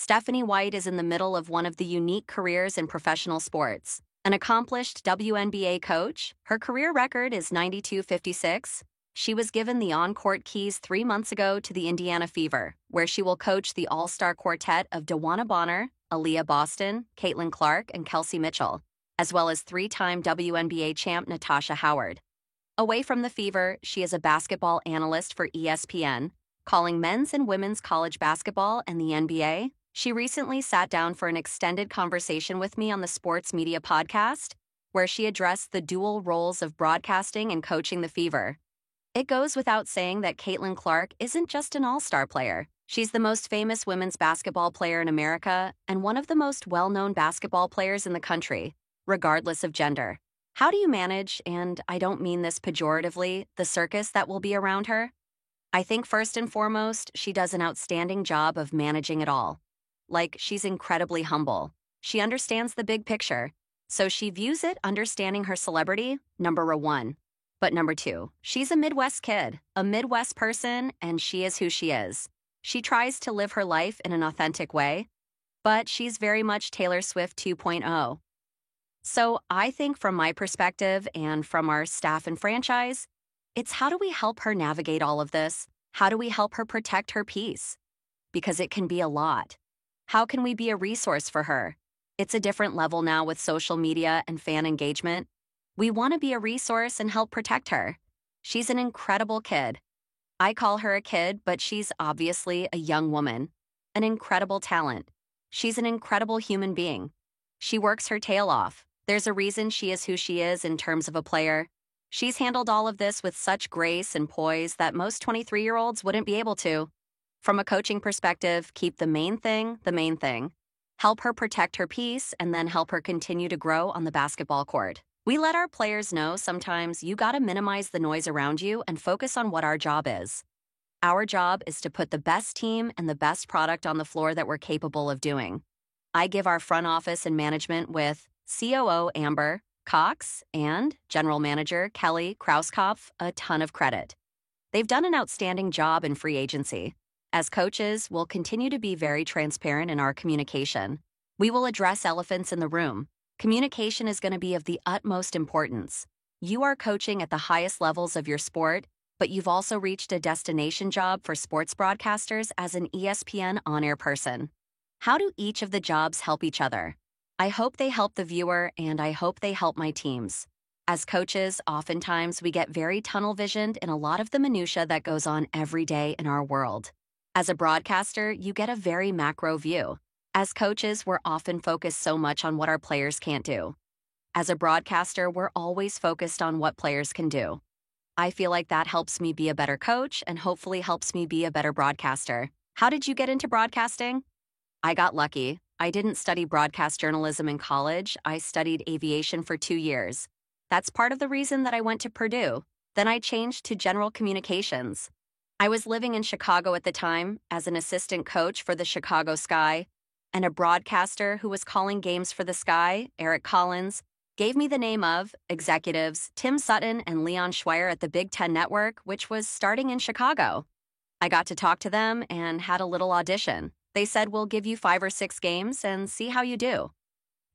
Stephanie White is in the middle of one of the unique careers in professional sports. An accomplished WNBA coach, her career record is 92-56. She was given the on-court keys 3 months ago to the Indiana Fever, where she will coach the all-star quartet of DeWanna Bonner, Aaliyah Boston, Caitlin Clark, and Kelsey Mitchell, as well as three-time WNBA champ Natasha Howard. Away from the Fever, she is a basketball analyst for ESPN, calling men's and women's college basketball and the NBA. She recently sat down for an extended conversation with me on the Sports Media Podcast, where she addressed the dual roles of broadcasting and coaching the Fever. It goes without saying that Caitlin Clark isn't just an all-star player. She's the most famous women's basketball player in America and one of the most well-known basketball players in the country, regardless of gender. How do you manage, and I don't mean this pejoratively, the circus that will be around her? I think first and foremost, she does an outstanding job of managing it all. Like, she's incredibly humble. She understands the big picture, so she views it understanding her celebrity, number one. But number two, she's a Midwest kid, a Midwest person, and she is who she is. She tries to live her life in an authentic way, but she's very much Taylor Swift 2.0. So I think from my perspective and from our staff and franchise, it's how do we help her navigate all of this? How do we help her protect her peace? Because it can be a lot. How can we be a resource for her? It's a different level now with social media and fan engagement. We want to be a resource and help protect her. She's an incredible kid. I call her a kid, but she's obviously a young woman. An incredible talent. She's an incredible human being. She works her tail off. There's a reason she is who she is in terms of a player. She's handled all of this with such grace and poise that most 23-year-olds wouldn't be able to. From a coaching perspective, keep the main thing the main thing. Help her protect her peace and then help her continue to grow on the basketball court. We let our players know sometimes you gotta minimize the noise around you and focus on what our job is. Our job is to put the best team and the best product on the floor that we're capable of doing. I give our front office and management with COO Amber Cox and General Manager Kelly Krauskopf a ton of credit. They've done an outstanding job in free agency. As coaches, we'll continue to be very transparent in our communication. We will address elephants in the room. Communication is going to be of the utmost importance. You are coaching at the highest levels of your sport, but you've also reached a destination job for sports broadcasters as an ESPN on-air person. How do each of the jobs help each other? I hope they help the viewer, and I hope they help my teams. As coaches, oftentimes we get very tunnel-visioned in a lot of the minutia that goes on every day in our world. As a broadcaster, you get a very macro view. As coaches, we're often focused so much on what our players can't do. As a broadcaster, we're always focused on what players can do. I feel like that helps me be a better coach and hopefully helps me be a better broadcaster. How did you get into broadcasting? I got lucky. I didn't study broadcast journalism in college. I studied aviation for 2 years. That's part of the reason that I went to Purdue. Then I changed to general communications. I was living in Chicago at the time as an assistant coach for the Chicago Sky, and a broadcaster who was calling games for the Sky, Eric Collins, gave me the name of executives Tim Sutton and Leon Schweier at the Big Ten Network, which was starting in Chicago. I got to talk to them and had a little audition. They said, we'll give you 5 or 6 games and see how you do.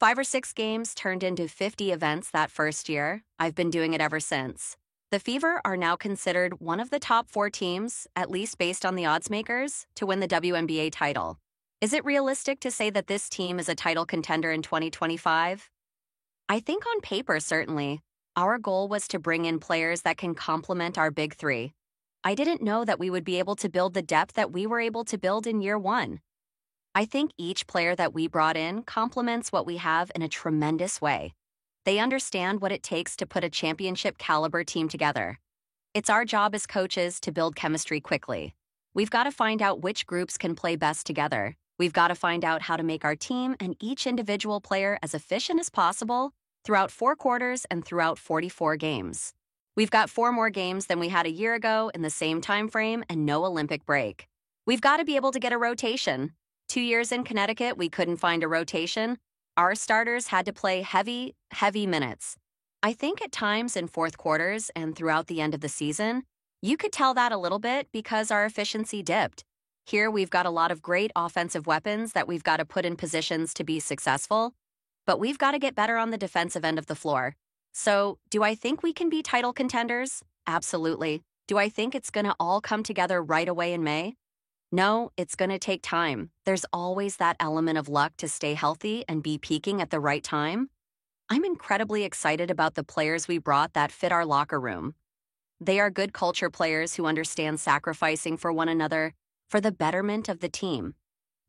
5 or 6 games turned into 50 events that first year. I've been doing it ever since. The Fever are now considered one of the top 4 teams, at least based on the odds makers, to win the WNBA title. Is it realistic to say that this team is a title contender in 2025? I think on paper, certainly. Our goal was to bring in players that can complement our big 3. I didn't know that we would be able to build the depth that we were able to build in year 1. I think each player that we brought in complements what we have in a tremendous way. They understand what it takes to put a championship-caliber team together. It's our job as coaches to build chemistry quickly. We've got to find out which groups can play best together. We've got to find out how to make our team and each individual player as efficient as possible throughout 4 quarters and throughout 44 games. We've got 4 more games than we had a year ago in the same time frame and no Olympic break. We've got to be able to get a rotation. 2 years in Connecticut, we couldn't find a rotation. Our starters had to play heavy minutes. I think at times in 4th quarters and throughout the end of the season, you could tell that a little bit because our efficiency dipped. Here, we've got a lot of great offensive weapons that we've got to put in positions to be successful, but we've got to get better on the defensive end of the floor. So, do I think we can be title contenders? Absolutely. Do I think it's going to all come together right away in May? No, it's going to take time. There's always that element of luck to stay healthy and be peaking at the right time. I'm incredibly excited about the players we brought that fit our locker room. They are good culture players who understand sacrificing for one another for the betterment of the team.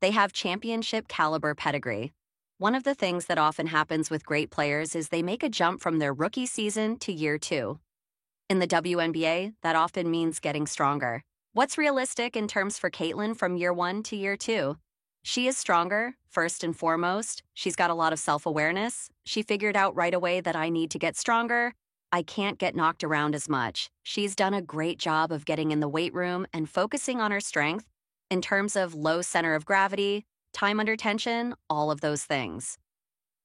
They have championship caliber pedigree. One of the things that often happens with great players is they make a jump from their rookie season to year two. In the WNBA, that often means getting stronger. What's realistic in terms for Caitlin from year one to year two? She is stronger, first and foremost. She's got a lot of self-awareness. She figured out right away that I need to get stronger. I can't get knocked around as much. She's done a great job of getting in the weight room and focusing on her strength in terms of low center of gravity, time under tension, all of those things.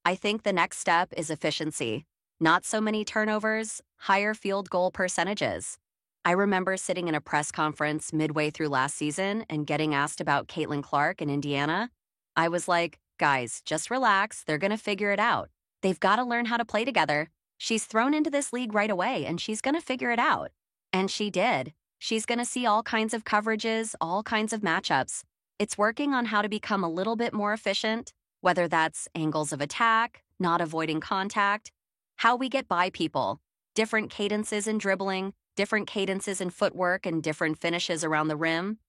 I think the next step is efficiency. Not so many turnovers, higher field goal percentages. I remember sitting in a press conference midway through last season and getting asked about Caitlin Clark in Indiana. I was like, guys, just relax. They're going to figure it out. They've got to learn how to play together. She's thrown into this league right away, and she's going to figure it out. And she did. She's going to see all kinds of coverages, all kinds of matchups. It's working on how to become a little bit more efficient, whether that's angles of attack, not avoiding contact, how we get by people, different cadences in dribbling, different cadences in footwork, and different finishes around the rim.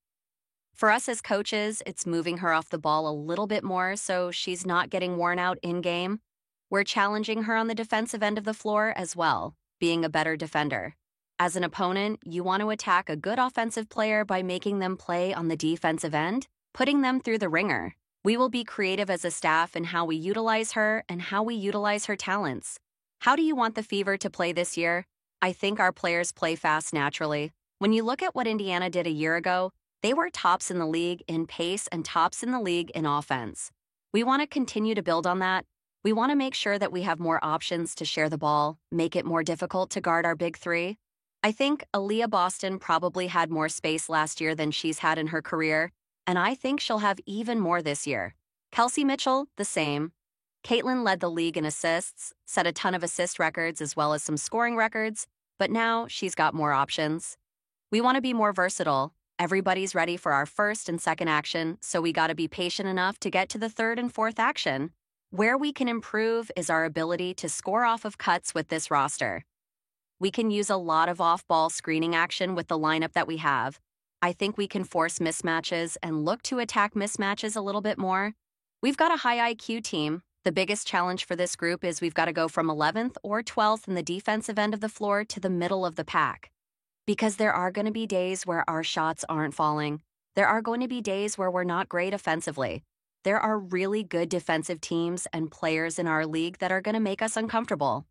For us as coaches, it's moving her off the ball a little bit more so she's not getting worn out in-game. We're challenging her on the defensive end of the floor as well, being a better defender. As an opponent, you want to attack a good offensive player by making them play on the defensive end, putting them through the ringer. We will be creative as a staff in how we utilize her and how we utilize her talents. How do you want the Fever to play this year? I think our players play fast naturally. When you look at what Indiana did a year ago, they were tops in the league in pace and tops in the league in offense. We want to continue to build on that. We want to make sure that we have more options to share the ball, make it more difficult to guard our big three. I think Aaliyah Boston probably had more space last year than she's had in her career, and I think she'll have even more this year. Kelsey Mitchell, the same. Caitlin led the league in assists, set a ton of assist records as well as some scoring records, but now she's got more options. We want to be more versatile. Everybody's ready for our first and second action, so we got to be patient enough to get to the third and fourth action. Where we can improve is our ability to score off of cuts with this roster. We can use a lot of off-ball screening action with the lineup that we have. I think we can force mismatches and look to attack mismatches a little bit more. We've got a high IQ team. The biggest challenge for this group is we've got to go from 11th or 12th in the defensive end of the floor to the middle of the pack. Because there are going to be days where our shots aren't falling. There are going to be days where we're not great offensively. There are really good defensive teams and players in our league that are going to make us uncomfortable.